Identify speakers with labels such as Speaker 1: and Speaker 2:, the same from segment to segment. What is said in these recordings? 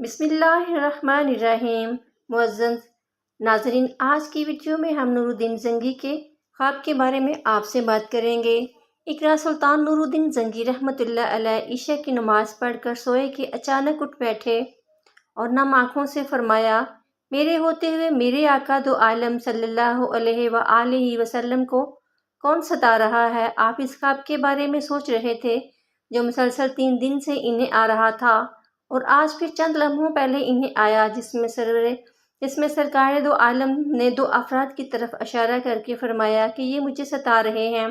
Speaker 1: بسم اللہ الرحمن الرحیم۔ معزز ناظرین، آج کی ویڈیو میں ہم نور الدین زنگی کے خواب کے بارے میں آپ سے بات کریں گے۔ ایک رات سلطان نور الدین زنگی رحمۃ اللہ علیہ عشاء کی نماز پڑھ کر سوئے کہ اچانک اٹھ بیٹھے اور نم آنکھوں سے فرمایا، میرے ہوتے ہوئے میرے آقا دو عالم صلی اللہ علیہ وآلہ وسلم کو کون ستا رہا ہے؟ آپ اس خواب کے بارے میں سوچ رہے تھے جو مسلسل 3 دن سے انہیں آ رہا تھا، اور آج پھر چند لمحوں پہلے انہیں آیا، جس میں سرکار دو عالم نے 2 افراد کی طرف اشارہ کر کے فرمایا کہ یہ مجھے ستا رہے ہیں۔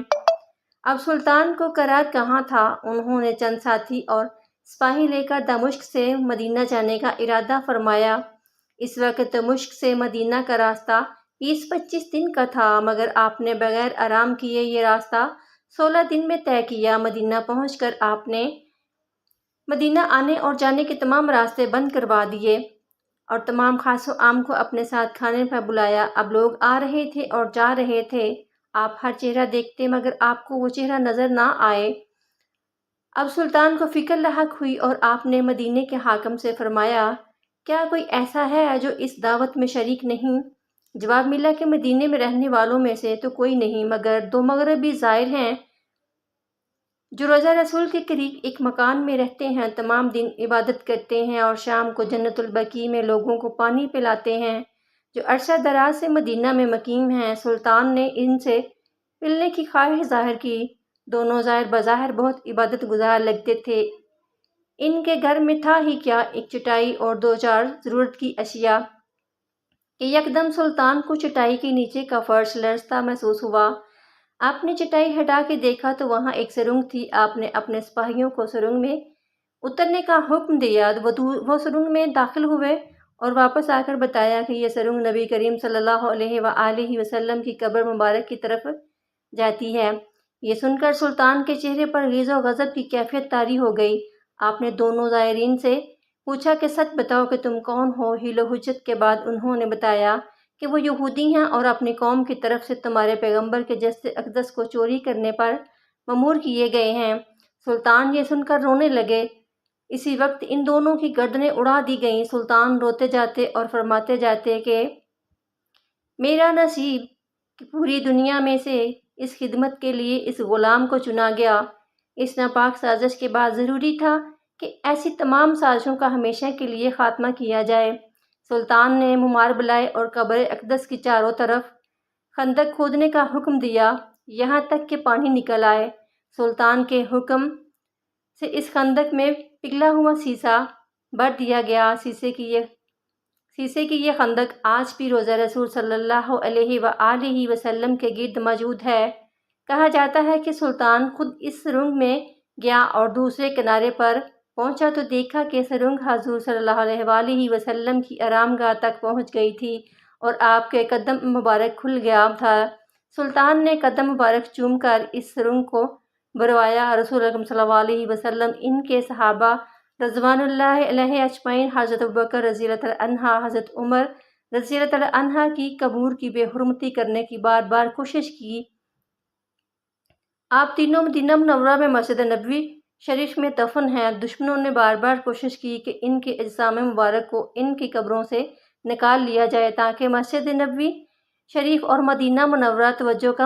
Speaker 1: اب سلطان کو قرار کہاں تھا۔ انہوں نے چند ساتھی اور سپاہی لے کر دمشق سے مدینہ جانے کا ارادہ فرمایا۔ اس وقت دمشق سے مدینہ کا راستہ 20-25 دن کا تھا، مگر آپ نے بغیر آرام کیے یہ راستہ 16 دن میں طے کیا۔ مدینہ پہنچ کر آپ نے مدینہ آنے اور جانے کے تمام راستے بند کروا دیے اور تمام خاص و عام کو اپنے ساتھ کھانے پر بلایا۔ اب لوگ آ رہے تھے اور جا رہے تھے، آپ ہر چہرہ دیکھتے مگر آپ کو وہ چہرہ نظر نہ آئے۔ اب سلطان کو فکر لاحق ہوئی اور آپ نے مدینے کے حاکم سے فرمایا، کیا کوئی ایسا ہے جو اس دعوت میں شریک نہیں؟ جواب ملا کہ مدینے میں رہنے والوں میں سے تو کوئی نہیں، مگر 2 مغربی زائر ہیں جو روضہ رسول کے قریب ایک مکان میں رہتے ہیں، تمام دن عبادت کرتے ہیں اور شام کو جنت البقیع میں لوگوں کو پانی پلاتے ہیں، جو عرصہ دراز سے مدینہ میں مقیم ہیں۔ سلطان نے ان سے ملنے کی خواہش ظاہر کی۔ دونوں زائر بظاہر بہت عبادت گزار لگتے تھے۔ ان کے گھر میں تھا ہی کیا، ایک چٹائی اور 2-4 ضرورت کی اشیاء کہ یکدم سلطان کو چٹائی کے نیچے کا فرش لرزتا محسوس ہوا۔ آپ نے چٹائی ہٹا کے دیکھا تو وہاں ایک سرنگ تھی۔ آپ نے اپنے سپاہیوں کو سرنگ میں اترنے کا حکم دیا۔ وہ سرنگ میں داخل ہوئے اور واپس آ کر بتایا کہ یہ سرنگ نبی کریم صلی اللہ علیہ وآلہ وسلم کی قبر مبارک کی طرف جاتی ہے۔ یہ سن کر سلطان کے چہرے پر غیظ و غضب کی کیفیت طاری ہو گئی۔ آپ نے دونوں زائرین سے پوچھا کہ سچ بتاؤ کہ تم کون ہو؟ حیل و حجت کے بعد انہوں نے بتایا کہ وہ یہودی ہیں اور اپنی قوم کی طرف سے تمہارے پیغمبر کے جسد اقدس کو چوری کرنے پر مأمور کیے گئے ہیں۔ سلطان یہ سن کر رونے لگے۔ اسی وقت ان دونوں کی گردنیں اڑا دی گئیں۔ سلطان روتے جاتے اور فرماتے جاتے کہ میرا نصیب کہ پوری دنیا میں سے اس خدمت کے لیے اس غلام کو چنا گیا۔ اس ناپاک سازش کے بعد ضروری تھا کہ ایسی تمام سازشوں کا ہمیشہ کے لیے خاتمہ کیا جائے۔ سلطان نے ممار بلائے اور قبر اقدس کی چاروں طرف خندق کھودنے کا حکم دیا، یہاں تک کہ پانی نکل آئے۔ سلطان کے حکم سے اس خندق میں پگھلا ہوا سیسہ بھر دیا گیا۔ سیسے کی یہ خندق آج بھی روضہ رسول صلی اللہ علیہ وآلہ وسلم کے گرد موجود ہے۔ کہا جاتا ہے کہ سلطان خود اس سرنگ میں گیا اور دوسرے کنارے پر پہنچا تو دیکھا کہ سرنگ حضور صلی اللہ علیہ وآلہ وسلم کی آرام گاہ تک پہنچ گئی تھی اور آپ کے قدم مبارک کھل گیا تھا۔ سلطان نے قدم مبارک چوم کر اس سرنگ کو بھروایا۔ رسول اکرم صلی اللہ علیہ وسلم، ان کے صحابہ رضوان اللہ علیہ اجمعین، حضرت ابوبکر رضی اللہ تعالیٰ عنہ، حضرت عمر رضی اللہ تعالیٰ عنہ کی قبور کی بے حرمتی کرنے کی بار بار کوشش کی۔ آپ تینوں مدینہ منورہ میں مسجد نبوی شریف میں دفن ہیں۔ دشمنوں نے بار بار کوشش کی کہ ان کے اجسام مبارک کو ان کی قبروں سے نکال لیا جائے تاکہ مسجد نبوی شریف اور مدینہ منورہ توجہ کا